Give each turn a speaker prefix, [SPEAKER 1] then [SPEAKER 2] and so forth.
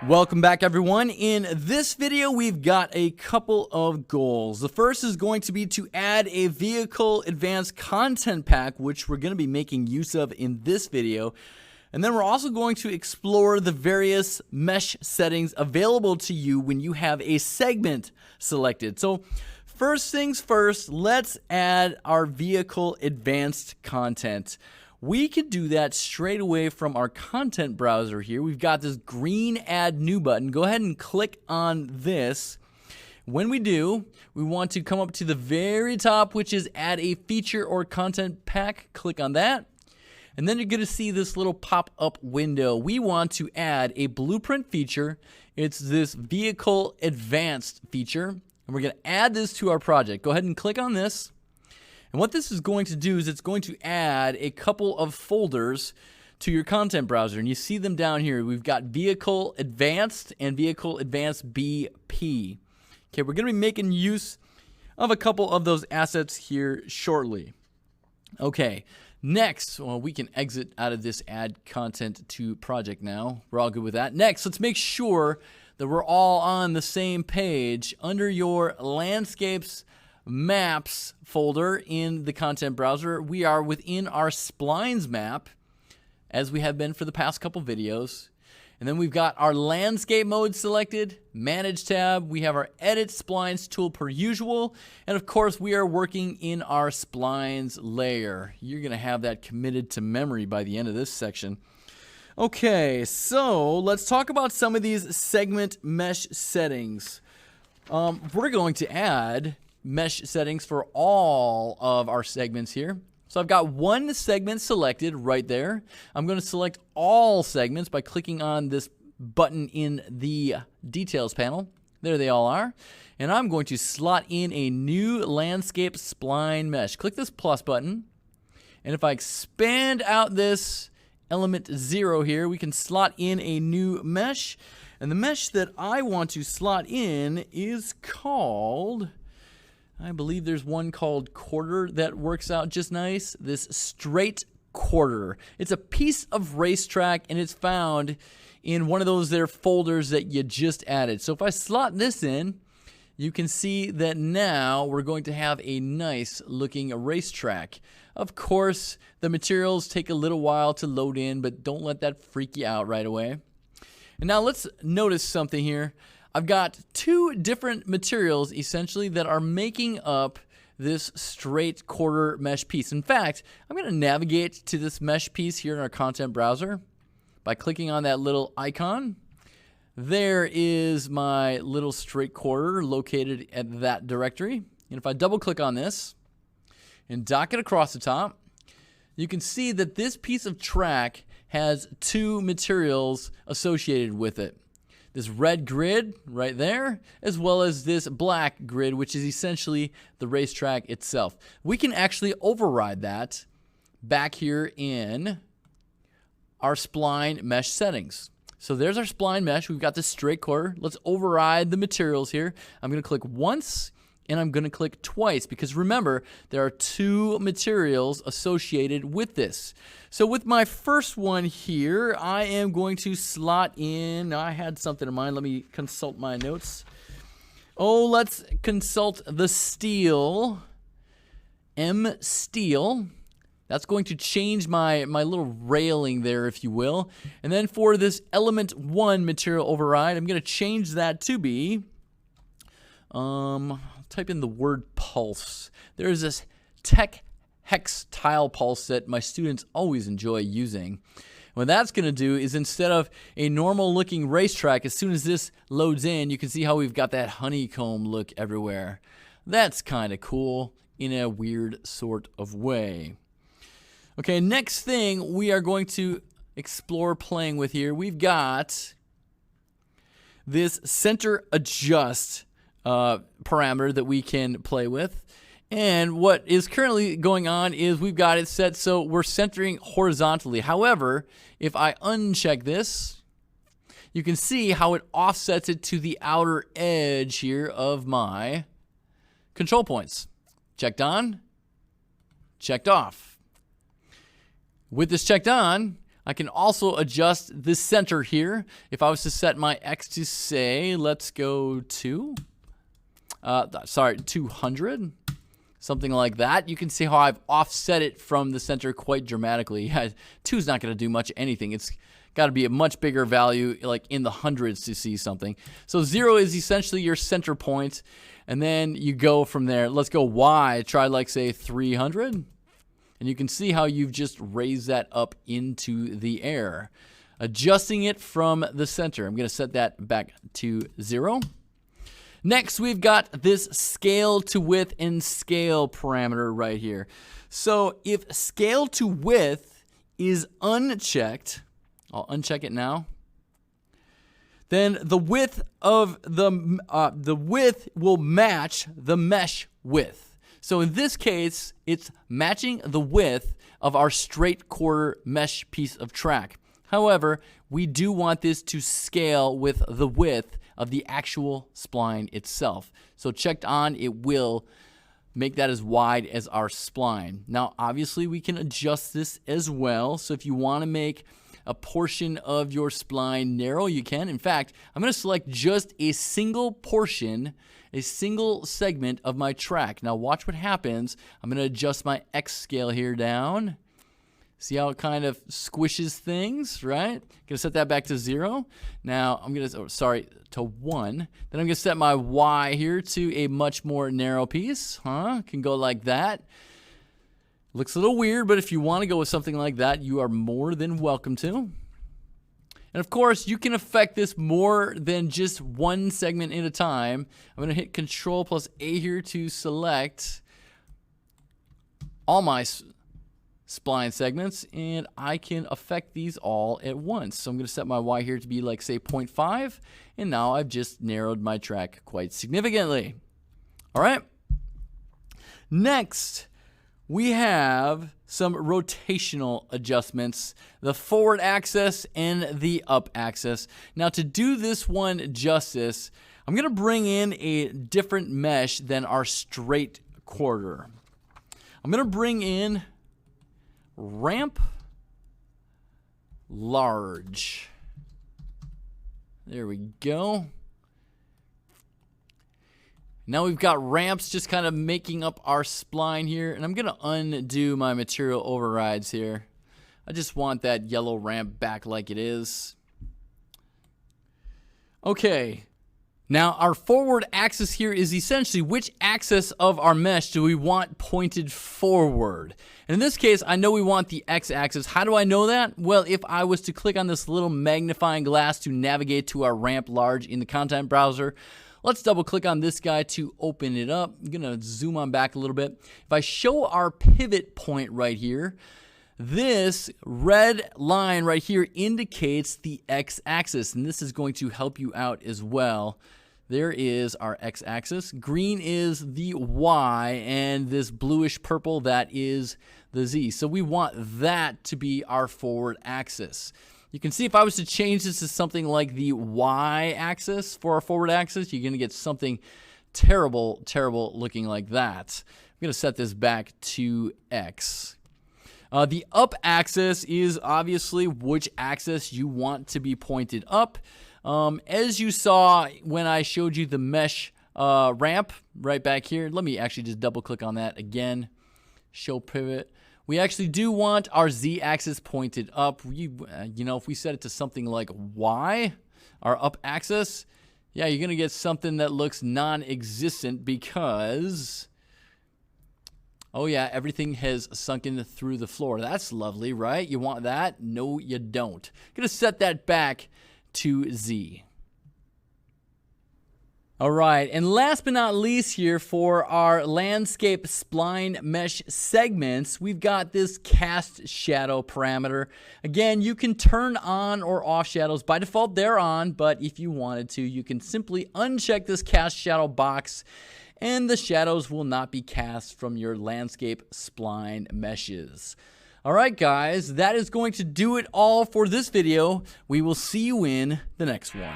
[SPEAKER 1] Welcome back, everyone. In this video, we've got a couple of goals. The first is going to be to add a vehicle advanced content pack, which we're going to be making use of in this video. And then we're also going to explore the various mesh settings available to you when you have a segment selected. So first things first, let's add our vehicle advanced content. We can do that straight away from our content browser here. We've got this green Add New button. Go ahead and click on this. When we do, we want to come up to the very top, which is Add a Feature or Content Pack. Click on that. And then you're going to see this little pop-up window. We want to add a blueprint feature. It's this Vehicle Advanced feature. And we're going to add this to our project. Go ahead and click on this. And what this is going to do is it's going to add a couple of folders to your content browser. And you see them down here. We've got Vehicle Advanced and Vehicle Advanced BP. Okay, we're going to be making use of a couple of those assets here shortly. Okay, next, well, we can exit out of this Add Content to Project now. We're all good with that. Next, let's make sure that we're all on the same page. Under your Landscapes Maps folder in the content browser, we are within our Splines map, as we have been for the past couple videos. And then we've got our landscape mode selected, Manage tab. We have our Edit Splines tool per usual. And of course, we are working in our Splines layer. You're going to have that committed to memory by the end of this section. Okay, so let's talk about some of these segment mesh settings. We're going to add mesh settings for all of our segments here. So I've got one segment selected right there. I'm going to select all segments by clicking on this button in the details panel. There they all are. And I'm going to slot in a new landscape spline mesh. Click this plus button. And if I expand out this element 0 here, we can slot in a new mesh. And the mesh that I want to slot in is called, I believe there's one called quarter that works out just nice. This straight quarter. It's a piece of racetrack and it's found in one of those there folders that you just added. So if I slot this in, you can see that now we're going to have a nice looking racetrack. Of course, the materials take a little while to load in, but don't let that freak you out right away. And now let's notice something here. I've got two different materials essentially that are making up this straight quarter mesh piece. In fact, I'm going to navigate to this mesh piece here in our content browser by clicking on that little icon. There is my little straight quarter located at that directory. And if I double click on this and dock it across the top, you can see that this piece of track has two materials associated with it. This red grid right there, as well as this black grid, which is essentially the racetrack itself. We can actually override that back here in our spline mesh settings. So there's our spline mesh. We've got this straight quarter. Let's override the materials here. I'm going to click once and I'm going to click twice because remember, there are two materials associated with this. So with my first one here, I am going to slot in, I had something in mind. Let me consult my notes. Oh, let's consult the steel, M steel. That's going to change my little railing there, if you will. And then for this element 1 material override, I'm going to change that to be, type in the word pulse. There's this tech hex tile pulse that my students always enjoy using. What that's going to do is instead of a normal looking racetrack, as soon as this loads in, you can see how we've got that honeycomb look everywhere. That's kind of cool in a weird sort of way. Okay, next thing we are going to explore playing with here, we've got this center adjust parameter that we can play with. And what is currently going on is we've got it set so we're centering horizontally. However, if I uncheck this, you can see how it offsets it to the outer edge here of my control points. Checked on, checked off. With this checked on, I can also adjust the center here. If I was to set my X to say, let's go to, 200. Something like that. You can see how I've offset it from the center quite dramatically. Yeah, 2 is not going to do much anything. It's got to be a much bigger value, like in the hundreds, to see something. So 0 is essentially your center point, and then you go from there. Let's go Y. Try like say 300, and you can see how you've just raised that up into the air, adjusting it from the center. I'm going to set that back to 0. Next, we've got this scale to width and scale parameter right here. So if scale to width is unchecked, I'll uncheck it now, then the width of the width will match the mesh width. So in this case, it's matching the width of our straight quarter mesh piece of track. However, we do want this to scale with the width of the actual spline itself. So checked on, it will make that as wide as our spline. Now, obviously, we can adjust this as well. So if you want to make a portion of your spline narrow, you can. In fact, I'm going to select just a single portion, a single segment of my track. Now, watch what happens. I'm going to adjust my X scale here down. See how it kind of squishes things, right? Gonna set that back to 0. Now I'm gonna, to 1. Then I'm gonna set my Y here to a much more narrow piece. Can go like that. Looks a little weird, but if you want to go with something like that, you are more than welcome to. And of course, you can affect this more than just one segment at a time. I'm gonna hit Control plus A here to select all my spline segments, and I can affect these all at once. So I'm going to set my Y here to be like say 0.5, and now I've just narrowed my track quite significantly. All right. Next, we have some rotational adjustments, the forward axis and the up axis. Now to do this one justice, I'm going to bring in a different mesh than our straight quarter. I'm going to bring in ramp large. There we go. Now we've got ramps just kind of making up our spline here, and I'm going to undo my material overrides here. I just want that yellow ramp back like it is. Okay. Now, our forward axis here is essentially which axis of our mesh do we want pointed forward. And in this case, I know we want the x-axis. How do I know that? Well, if I was to click on this little magnifying glass to navigate to our ramp large in the content browser, let's double click on this guy to open it up. I'm going to zoom on back a little bit. If I show our pivot point right here, this red line right here indicates the x-axis, and this is going to help you out as well. There is our x-axis. Green is the y, and this bluish purple, that is the z. So we want that to be our forward axis. You can see if I was to change this to something like the y-axis for our forward axis, you're going to get something terrible, terrible looking like that. I'm going to set this back to x. The up axis is obviously which axis you want to be pointed up. As you saw when I showed you the mesh ramp right back here, let me actually just double click on that again. Show pivot. We actually do want our z-axis pointed up. You know, if we set it to something like y, our up axis, yeah, you're going to get something that looks non-existent because, oh yeah, everything has sunken through the floor. That's lovely, right? You want that? No, you don't. Going to set that back to Z. All right, and last but not least here for our landscape spline mesh segments, we've got this cast shadow parameter. Again, you can turn on or off shadows. By default, they're on, but if you wanted to, you can simply uncheck this cast shadow box, and the shadows will not be cast from your landscape spline meshes. All right, guys, that is going to do it all for this video. We will see you in the next one.